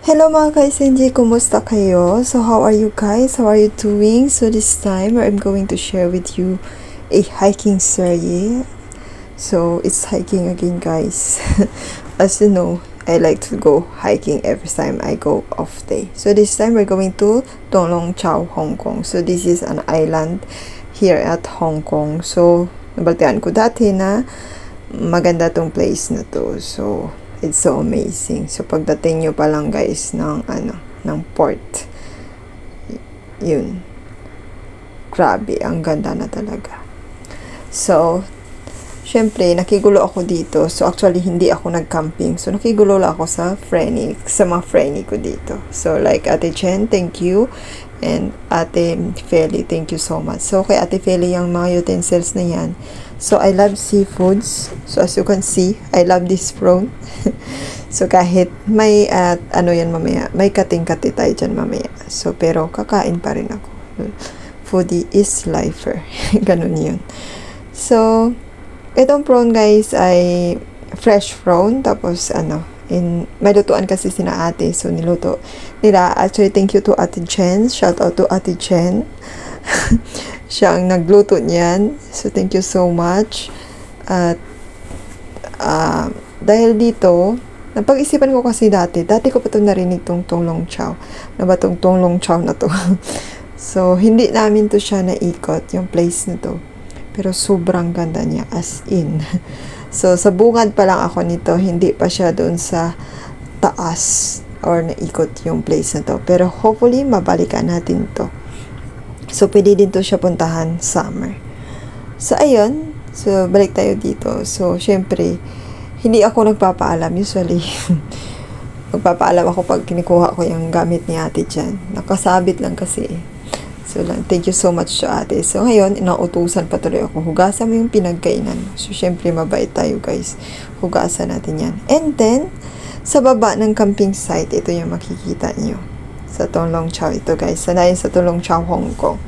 Hello mga ka-SNJ, kumusta kayo? So how are you guys? How are you doing? So this time I'm going to share with you a hiking story. So it's hiking again guys. As you know, I like to go hiking every time I go off day. So this time we're going to Tung Lung Chau, Hong Kong. So this is an island here at Hong Kong. So nabaltian ko dati na maganda tong place na to. So it's so amazing. So pagdating nyo pa lang guys ng port, yun, grabe, ang ganda na talaga. So syempre nakigulo ako dito. So actually hindi ako nag-camping. So nakigulo lang ako sa mga friend ko dito. So like Ate Chen, thank you, and Ate Feli, thank you so much. So kay Ate Feli yung mga utensils na yan. So I love seafoods. So as you can see, I love this prawn. So kahit may yan mamaya, may kating-kati tayo dyan mamaya. So pero kakain pa rin ako. Foodie is lifer. Ganun yun. So itong prawn guys ay fresh prawn. Tapos may lutuan kasi sina ate. So niluto nila. Actually thank you to Ate Chen. Shout out to Ate Chen. Siya ang nagluto niyan. So thank you so much. At dahil dito, napag-isipan ko kasi dati ko pa ito narinig tong Tung Lung Chau. Na ba tong Tung Lung Chau na to? So hindi namin to siya naikot, yung place na to. Pero sobrang ganda niya, as in. So sa bungad pa lang ako nito, hindi pa siya doon sa taas or naikot yung place na to. Pero hopefully mabalikan natin to. So, pwede din to siya puntahan summer. So, ayun. So, balik tayo dito. So, syempre, hindi ako nagpapaalam. Usually, magpapaalam ako pag kinikuha ko yung gamit ni ate dyan. Nakasabit lang kasi. So, thank you so much to ate. So, ngayon, inautusan pa tuloy ako. Hugasan mo yung pinagkainan. So, syempre, mabait tayo guys. Hugasan natin yan. And then, sa baba ng camping site, ito yung makikita nyo. Sa Tung Lung Chau ito guys. Sanayin sa Tung Lung Chau, Hong Kong.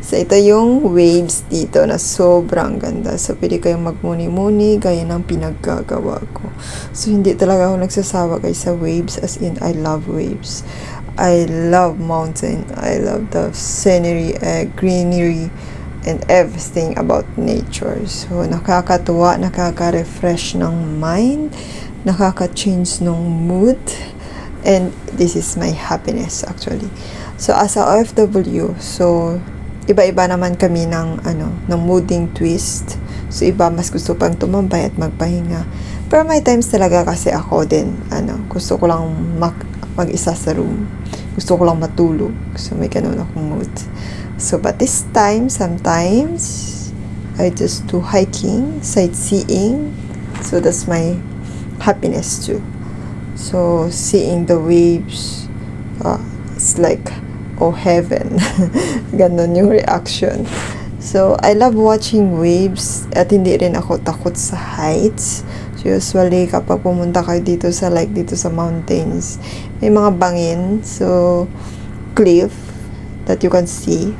So ito yung waves dito na sobrang ganda. So pwede kayong magmuni-muni gaya ng pinaggagawa ko. So hindi talaga ako nagsasawa guys sa waves. As in, I love waves. I love mountain. I love the scenery, greenery, and everything about nature. So nakakatuwa, nakaka-refresh ng mind, nakaka-change ng mood. And this is my happiness actually. So as a OFW, so iba-iba naman kami ng mooding twist. So iba mas gusto pang tumambay at magpahinga. Pero may times talaga kasi ako din gusto ko lang mag-isa sa room. Gusto ko lang matulog. So may ganun akong mood. So but this time sometimes I just do hiking, sightseeing. So that's my happiness too. So seeing the waves, it's like, oh heaven. Ganon yung reaction. So I love watching waves at hindi rin ako takot sa heights. So usually kapag pumunta kayo dito sa mountains, may mga bangin, so cliff that you can see.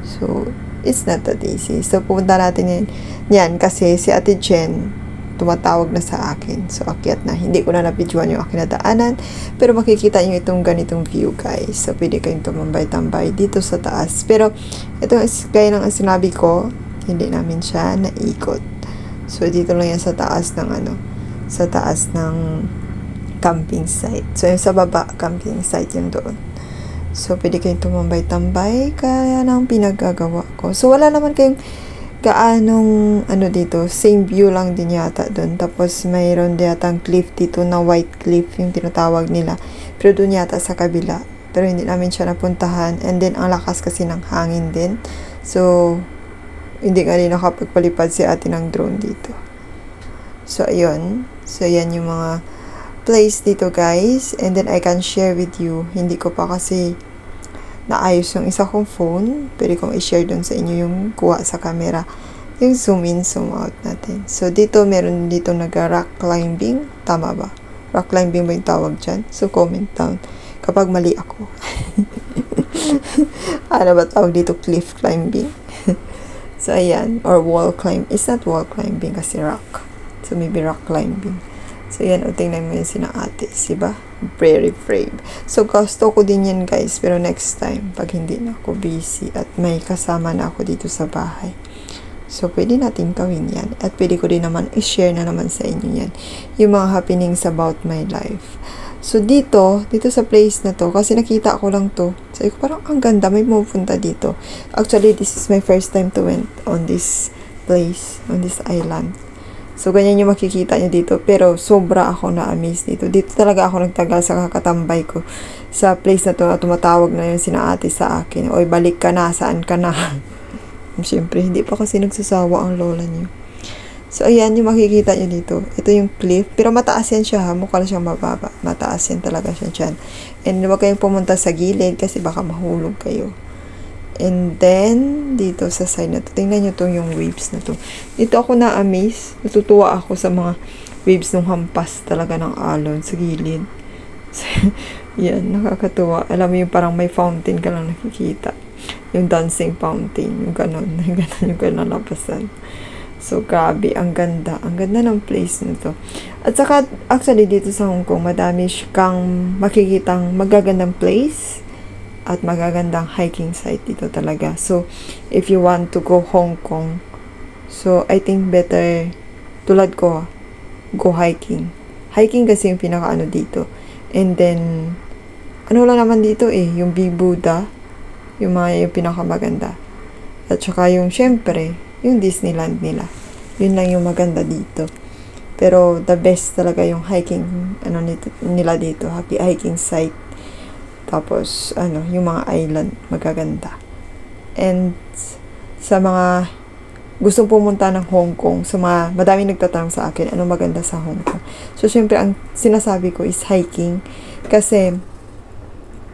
So it's not that easy. So pupunta natin yan kasi si Ate Chen tumatawag na sa akin. So, akyat na. Hindi ko na napidyoan yung aking nadaanan. Pero makikita nyo itong ganitong view, guys. So, pwede kayong tumambay-tambay dito sa taas. Pero, ito, gaya ng sinabi ko, hindi namin siya naikot. So, dito lang yan sa taas ng sa taas ng camping site. So, yung sa baba, camping site yung doon. So, pwede kayong tumambay-tambay. Kaya nang pinagagawa ko. So, wala naman kayong gaanong dito, same view lang din yata doon. Tapos mayroon yatang cliff dito na white cliff yung tinatawag nila, pero doon yata sa kabila, pero hindi namin siya napuntahan. And then ang lakas kasi ng hangin din, so hindi nga rin nakapagpalipad si ate ng drone dito. So ayun, so yan yung mga place dito guys. And then I can share with you, hindi ko pa kasi naayos yung isa kong phone. Pwede kong i-share dun sa inyo yung kuha sa camera. Yung zoom in, zoom out natin. So, dito, meron dito nag-rock climbing. Tama ba? Rock climbing ba yung tawag dyan? So, comment down kapag mali ako. Ano ba tawag dito? Cliff climbing. So, ayan. Or wall climb. It's not wall climbing kasi rock. So, maybe rock climbing. So, So, yan, o, tingnan mo yun sina ate, diba? Very brave. So, gusto ko din yan, guys. Pero next time, pag hindi na ako busy at may kasama na ako dito sa bahay. So, pwede natin gawin yan. At pwede ko din naman i-share na naman sa inyo yan. Yung mga happenings about my life. So, dito sa place na to, kasi nakita ko lang to. Sabi ko, parang ang ganda, may pupunta dito. Actually, this is my first time to went on this place, on this island. So, ganyan yung makikita nyo dito. Pero, sobra ako na-amaze dito. Dito talaga ako nagtagal sa kakatambay ko. Sa place na to, tumatawag na yun sina ate sa akin. Oy, balik ka na, saan ka na? Siyempre, hindi pa kasi nagsasawa ang lola niyo. So, ayan yung makikita nyo dito. Ito yung cliff. Pero mataas yan siya ha. Mukha lang siyang mababa. Mataas yan talaga siya dyan. And huwag kayong pumunta sa gilid kasi baka mahulog kayo. And then, dito sa side na to. Tingnan nyo to yung waves na to. Dito ako na-amaze. Natutuwa ako sa mga waves ng hampas talaga ng alon sa gilid. Yan, nakakatuwa. Alam mo yung parang may fountain ka lang nakikita. Yung dancing fountain. Yung ganon. Yung ganon yung kanalabasan. So, grabe. Ang ganda. Ang ganda ng place na to. At saka, actually, dito sa Hong Kong, madami kang makikitang magagandang place at magagandang hiking site dito talaga. So, if you want to go Hong Kong, so, I think better, tulad ko, go hiking. Hiking kasi yung pinaka-ano dito. And then, ano lang naman dito yung Big Buddha, yung pinakamaganda. At saka yung, syempre, yung Disneyland nila. Yun lang yung maganda dito. Pero, the best talaga yung hiking, nila dito, hiking site. Tapos, yung mga island, magaganda. And, sa mga gustong pumunta ng Hong Kong, sa mga, madaming nagtatanong sa akin, ano maganda sa Hong Kong. So, syempre, ang sinasabi ko is hiking. Kasi,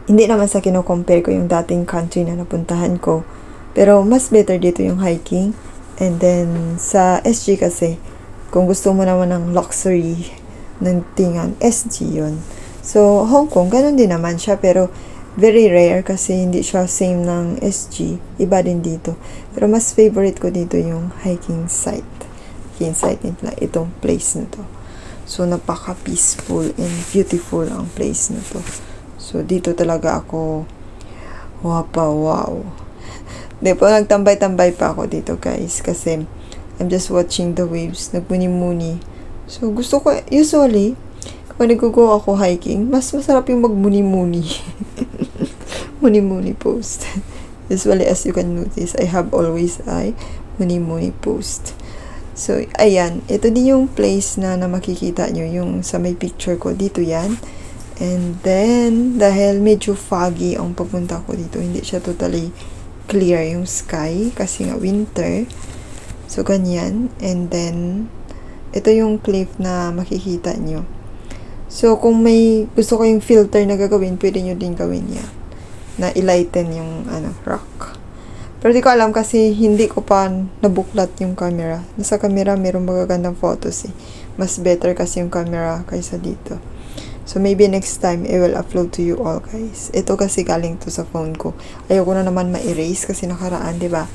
hindi naman sa kino-compare ko yung dating country na napuntahan ko. Pero, mas better dito yung hiking. And then, sa SG kasi, kung gusto mo naman ng luxury ng tingan, SG yun. So, Hong Kong, ganun din naman siya, pero very rare kasi hindi siya same ng SG. Iba din dito. Pero mas favorite ko dito yung hiking site. Hiking site nila, itong place na to. So, napaka-peaceful and beautiful ang place na to. So, dito talaga ako, wow. Di po, nagtambay-tambay pa ako dito, guys. Kasi, I'm just watching the waves. Nagmuni-muni. So, gusto ko, usually, kung nag-go ako hiking, mas masarap yung magmuni-muni. Muni-muni post. Usually, as you can notice, I have always muni-muni post. So, ayan. Ito din yung place na makikita nyo. Yung sa may picture ko. Dito yan. And then, dahil medyo foggy ang pagpunta ko dito, hindi siya totally clear yung sky. Kasi nga, winter. So, ganyan. And then, ito yung cliff na makikita nyo. So, kung may gusto kayong filter na gagawin, pwede nyo din gawin yan. Na i-lighten yung rock. Pero di ko alam kasi hindi ko pa nabuklat yung camera. Nasa camera, mayroong magagandang photos Mas better kasi yung camera kaysa dito. So, maybe next time, I will upload to you all, guys. Ito kasi galing to sa phone ko. Ayoko na naman ma-erase kasi nakaraan, di ba?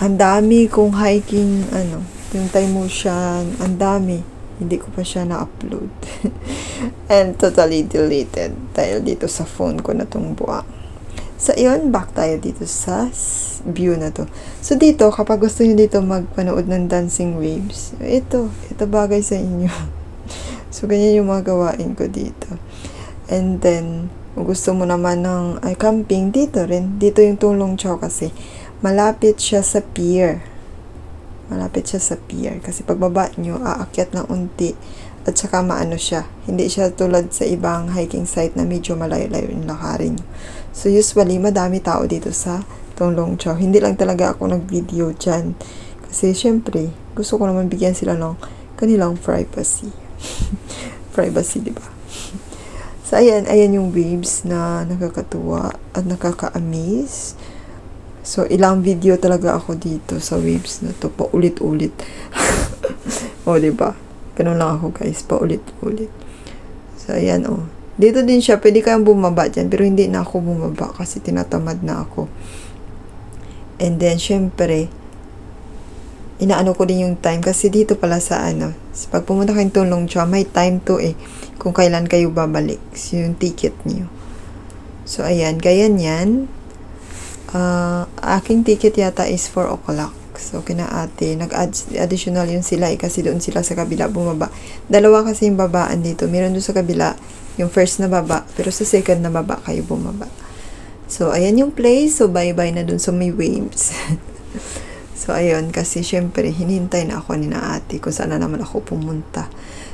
Ang dami kong hiking, yung Time Ocean, ang dami. Hindi ko pa siya na-upload. And totally deleted dahil dito sa phone ko na tong buwang. So, yun, back tayo dito sa view na to. So, dito, kapag gusto nyo dito magpanood ng dancing waves, ito bagay sa inyo. So, ganyan yung mga gawain ko dito. And then, kung gusto mo naman ng camping, dito rin. Dito yung Tung Lung Chau kasi malapit siya sa pier. Malapit siya sa pier. Kasi pagbaba nyo, aakyat ng unti. At saka maano siya. Hindi siya tulad sa ibang hiking site na medyo malayo-layo yung lakarin nyo. So, usually, madami tao dito sa Tung Lung Chau. Hindi lang talaga ako nag-video dyan. Kasi, syempre, gusto ko naman bigyan sila ng kanilang privacy. Privacy, diba? So, ayan yung waves na nakakatuwa at nakaka-amaze. So, ilang video talaga ako dito sa waves na to. Paulit-ulit. O, diba? Ganun lang ako, guys. Paulit-ulit. So, ayan, Dito din siya. Pwede kayong bumaba dyan. Pero hindi na ako bumaba kasi tinatamad na ako. And then, syempre, inaano ko din yung time kasi dito pala sa pag pumunta kayong Tung Lung Chau, may time to kung kailan kayo babalik. So, yung ticket niyo. So, ayan, ganyan yan. Aking ticket yata is 4 o'clock. So, kina ate, nag-additional yun sila kasi doon sila sa kabila bumaba. Dalawa kasi yung babaan dito. Meron doon sa kabila, yung first na baba, pero sa second na baba kayo bumaba. So, ayan yung place. So, bye-bye na doon sa may waves. So, ayun, kasi syempre, hinihintay na ako ni na ate kung saan na naman ako pumunta.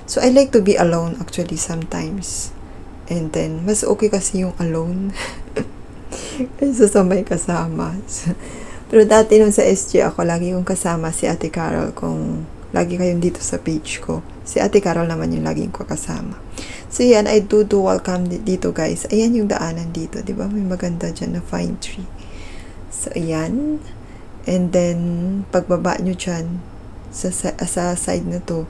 So, I like to be alone actually sometimes. And then, mas okay kasi yung alone. Kaysa sa may kasama. Pero dati nung sa SG ako, lagi kong kasama si Ate Carol kung lagi kayong dito sa page ko. Si Ate Carol naman yung laging ko kasama. So, yan, I do welcome dito, guys. Ayan yung daanan dito, di ba? May maganda dyan na fine tree. So, ayan. And then, pagbaba nyo dyan, sa side na to,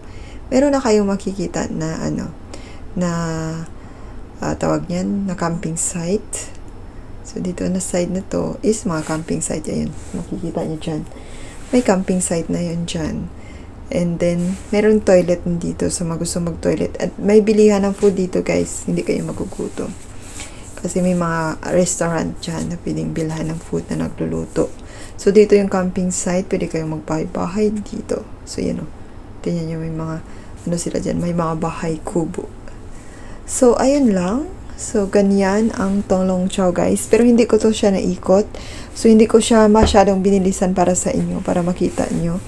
meron na kayong makikita na, tawag niyan, na camping site. So, dito na side na to is mga camping site. Ayan, makikita nyo dyan. May camping site na yun dyan. And then, meron toilet dito sa mga gusto mag-toilet. At may bilihan ng food dito, guys. Hindi kayo magugutom. Kasi may mga restaurant dyan na pwedeng bilhan ng food na nagluluto. So, dito yung camping site. Pwede kayong magbahay-bahay dito. So, yan o. Tingnan nyo, may mga, sila dyan. May mga bahay kubo. So, ayun lang. So, ganyan ang Tung Lung Chau, guys. Pero hindi ko to siya naikot. So, hindi ko siya masyadong binilisan para sa inyo, para makita nyo.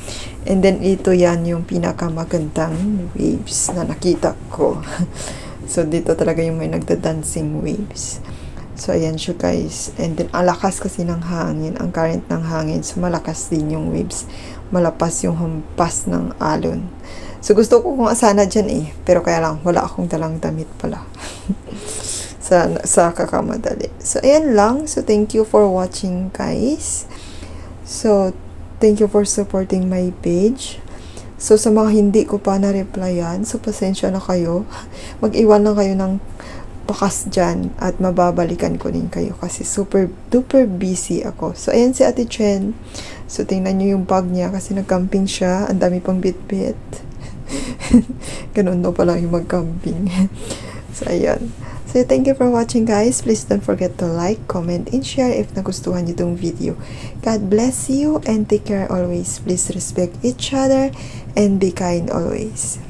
And then, ito yan yung pinakamagandang waves na nakita ko. So, dito talaga yung may nagda-dancing waves. So, ayan siya, guys. And then, ang lakas kasi ng hangin, ang current ng hangin. So, malakas din yung waves. Malapas yung hampas ng alon. So, gusto ko kung asana dyan Pero kaya lang, wala akong dalang damit pala. sa kakamadali. So, ayan lang. So, thank you for watching, guys. So, thank you for supporting my page. So, sa mga hindi ko pa na-replyan, so, pasensya na kayo. Mag-iwan lang kayo ng bakas dyan at mababalikan ko din kayo kasi super duper busy ako. So, ayan si Ate Chen. So, tingnan nyo yung bag niya kasi nag-camping siya. Ang dami pang bit-bit. Ganun daw pala yung mag-camping. So, ayan. So, thank you for watching, guys. Please don't forget to like, comment, and share if nagustuhan nyo itong video. God bless you and take care always. Please respect each other and be kind always.